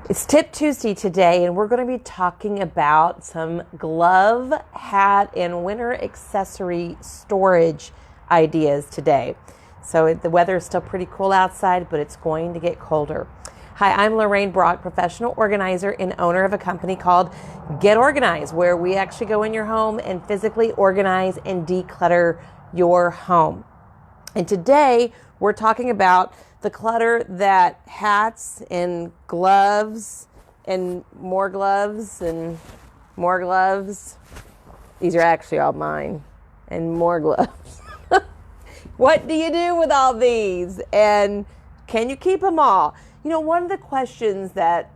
It's Tip Tuesday today, and we're going to be talking about some glove, hat, and winter accessory storage ideas today. So the weather is still pretty cool outside, but it's going to get colder. Hi, I'm Lorraine Brock, professional organizer and owner of a company called Get Organized, where we actually go in your home and physically organize and declutter your home. And today we're talking about the clutter that hats and gloves and more gloves and more gloves. These are actually all mine and more gloves. What do you do with all these? And can you keep them all? You know, one of the questions that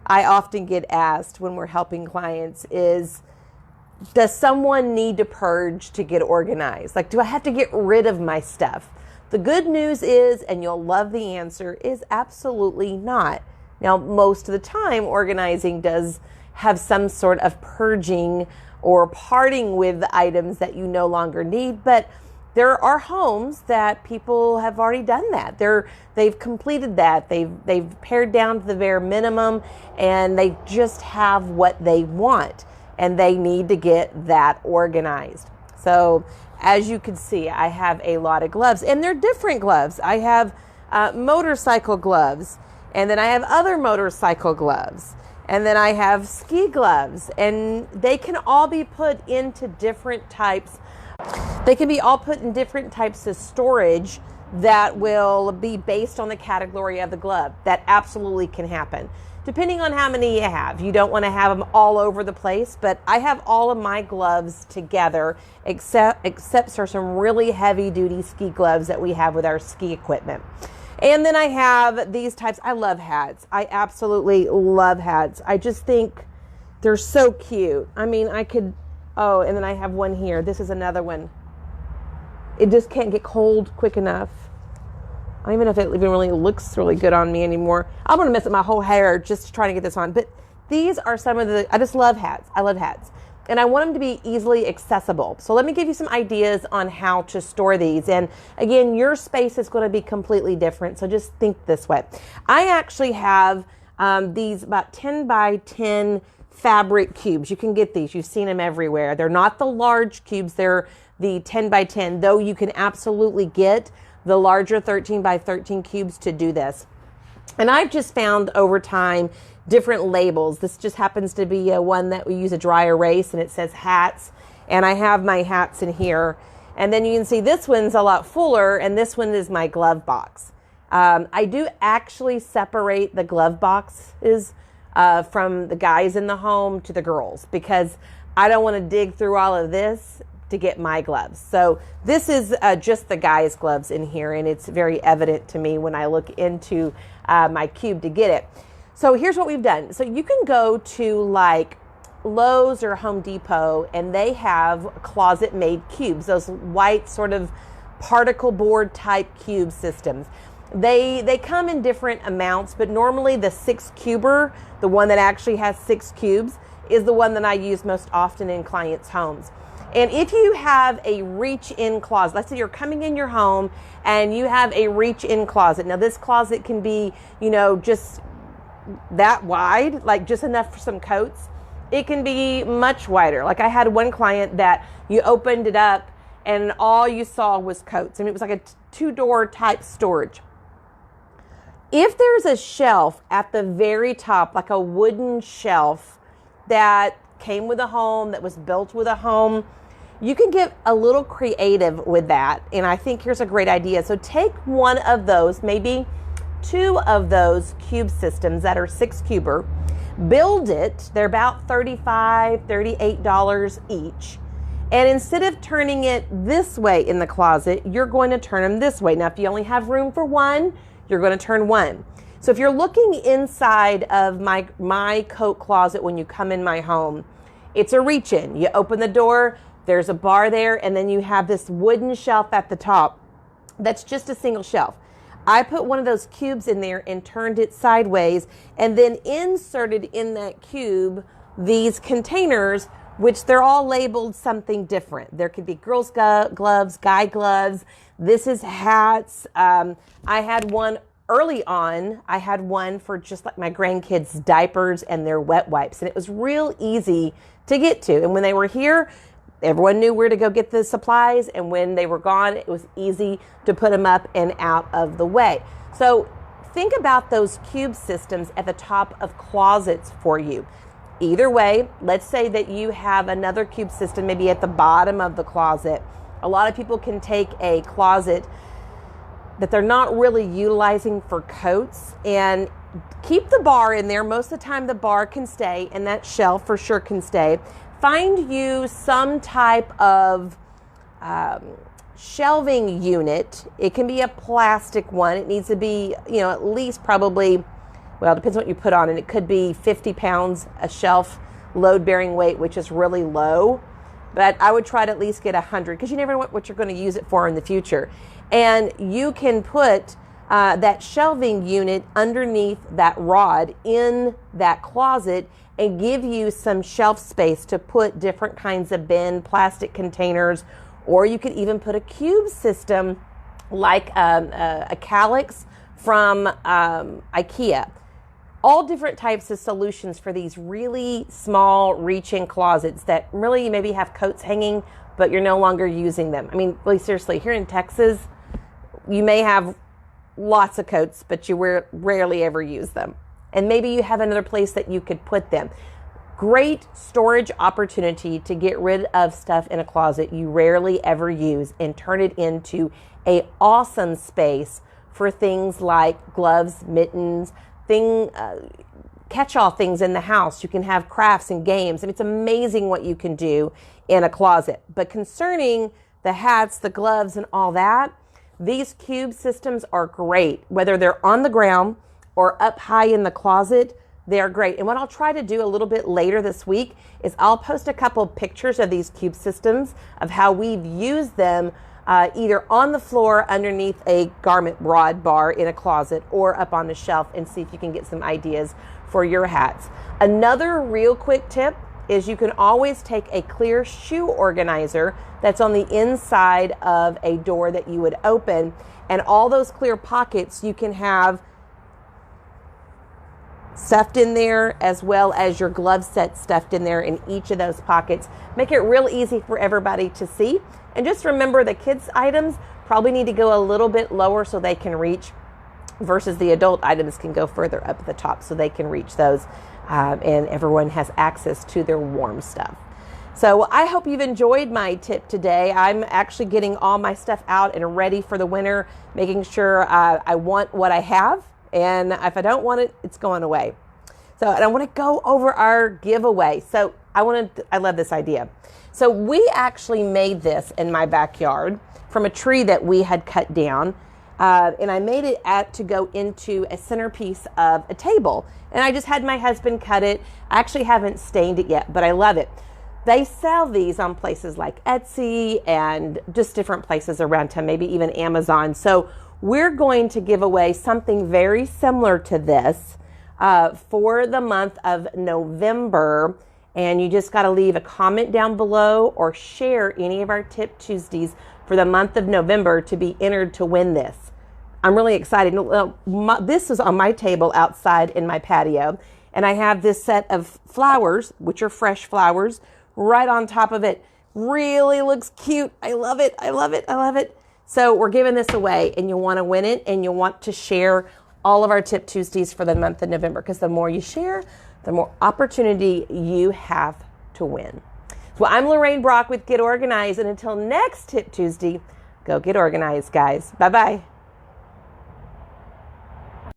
I often get asked when we're helping clients is, does someone need to purge to get organized? Like, do I have to get rid of my stuff? The good news is, and you'll love the answer, is absolutely not. Now, most of the time, organizing does have some sort of purging or parting with the items that you no longer need, but there are homes that people have already done that. They've completed that. They've pared down to the bare minimum, and they just have what they want, and they need to get that organized. So as you can see, I have a lot of gloves, and they're different gloves. I have motorcycle gloves, and then I have other motorcycle gloves, and then I have ski gloves, and they can all be put into different types. They can be all put in different types of storage that will be based on the category of the glove. That absolutely can happen. Depending on how many you have. You don't want to have them all over the place, but I have all of my gloves together except for some really heavy duty ski gloves that we have with our ski equipment. And then I have these types. I love hats. I absolutely love hats. I just think they're so cute. I mean, and then I have one here. This is another one. It just can't get cold quick enough. I don't even know if it even really looks really good on me anymore. I'm going to mess up my whole hair just trying to get this on. But these are some of I just love hats. I love hats. And I want them to be easily accessible. So let me give you some ideas on how to store these. And again, your space is going to be completely different. So just think this way. I actually have these about 10 by 10 fabric cubes. You can get these. You've seen them everywhere. They're not the large cubes. They're the 10 by 10, though you can absolutely get the larger 13 by 13 cubes to do this. And I've just found over time different labels. This just happens to be one that we use a dry erase, and it says hats. And I have my hats in here. And then you can see this one's a lot fuller, and this one is my glove box. I do actually separate the glove boxes from the guys in the home to the girls, because I don't want to dig through all of this to get my gloves. So this is just the guys' gloves in here, and it's very evident to me when I look into my cube to get it. So here's what we've done. So you can go to like Lowe's or Home Depot, and they have closet-made cubes, those white sort of particle board type cube systems. They come in different amounts, but normally the 6-cuber, the one that actually has 6 cubes, is the one that I use most often in clients' homes. And if you have a reach-in closet, let's say you're coming in your home and you have a reach-in closet. Now this closet can be, just that wide, like just enough for some coats. It can be much wider. Like I had one client that you opened it up and all you saw was coats. I mean, it was like a 2-door type storage. If there's a shelf at the very top, like a wooden shelf that came with a home, that was built with a home, you can get a little creative with that. And I think here's a great idea. So take one of those, maybe 2 of those cube systems that are 6-cuber, build it. They're about $35, $38 each. And instead of turning it this way in the closet, you're going to turn them this way. Now, if you only have room for one, you're going to turn one. So if you're looking inside of my coat closet when you come in my home, it's a reach-in. You open the door, there's a bar there, and then you have this wooden shelf at the top that's just a single shelf. I put one of those cubes in there and turned it sideways, and then inserted in that cube these containers, which they're all labeled something different. There could be girls' gloves, guy gloves. This is hats. I had one early on, I had one for just like my grandkids' diapers and their wet wipes. And it was real easy to get to. And when they were here, everyone knew where to go get the supplies. And when they were gone, it was easy to put them up and out of the way. So think about those cube systems at the top of closets for you. Either way, let's say that you have another cube system maybe at the bottom of the closet. A lot of people can take a closet that they're not really utilizing for coats and keep the bar in there. Most of the time the bar can stay and that shelf for sure can stay. Find you some type of shelving unit. It can be a plastic one. It needs to be, at least probably, well, it depends what you put on it. It could be 50 pounds a shelf load bearing weight, which is really low. But I would try to at least get 100 because you never know what you're going to use it for in the future. And you can put that shelving unit underneath that rod in that closet and give you some shelf space to put different kinds of bin, plastic containers, or you could even put a cube system like a calyx from IKEA. All different types of solutions for these really small reach-in closets that really maybe have coats hanging, but you're no longer using them. I mean, really seriously, here in Texas, you may have lots of coats, but you rarely ever use them. And maybe you have another place that you could put them. Great storage opportunity to get rid of stuff in a closet you rarely ever use and turn it into an awesome space for things like gloves, mittens, catch-all things in the house. You can have crafts and games. I mean, it's amazing what you can do in a closet. But concerning the hats, the gloves, and all that, these cube systems are great. Whether they're on the ground or up high in the closet, they are great. And what I'll try to do a little bit later this week is I'll post a couple pictures of these cube systems of how we've used them either on the floor underneath a garment rod bar in a closet or up on the shelf, and see if you can get some ideas for your hats. Another real quick tip is you can always take a clear shoe organizer that's on the inside of a door that you would open, and all those clear pockets you can have stuffed in there, as well as your glove set stuffed in there in each of those pockets. Make it real easy for everybody to see. And just remember, the kids' items probably need to go a little bit lower so they can reach, versus the adult items can go further up at the top so they can reach those, and everyone has access to their warm stuff. So I hope you've enjoyed my tip today. I'm actually getting all my stuff out and ready for the winter, making sure I want what I have, and if I don't want it, it's going away. So, and I want to go over our giveaway. So I love this idea. So we actually made this in my backyard from a tree that we had cut down, and I made it to go into a centerpiece of a table. And I just had my husband cut it. I actually haven't stained it yet, but I love it. They sell these on places like Etsy and just different places around town, maybe even Amazon. So we're going to give away something very similar to this for the month of November. And you just got to leave a comment down below or share any of our Tip Tuesdays for the month of November to be entered to win this. I'm really excited. This is on my table outside in my patio, and I have this set of flowers, which are fresh flowers, right on top of it. Really looks cute. I love it. I love it. I love it. So we're giving this away, and you'll want to win it, and you'll want to share all of our Tip Tuesdays for the month of November, because the more you share, the more opportunity you have to win. So I'm Lorraine Brock with Get Organized, and until next Tip Tuesday, go get organized, guys. Bye-bye.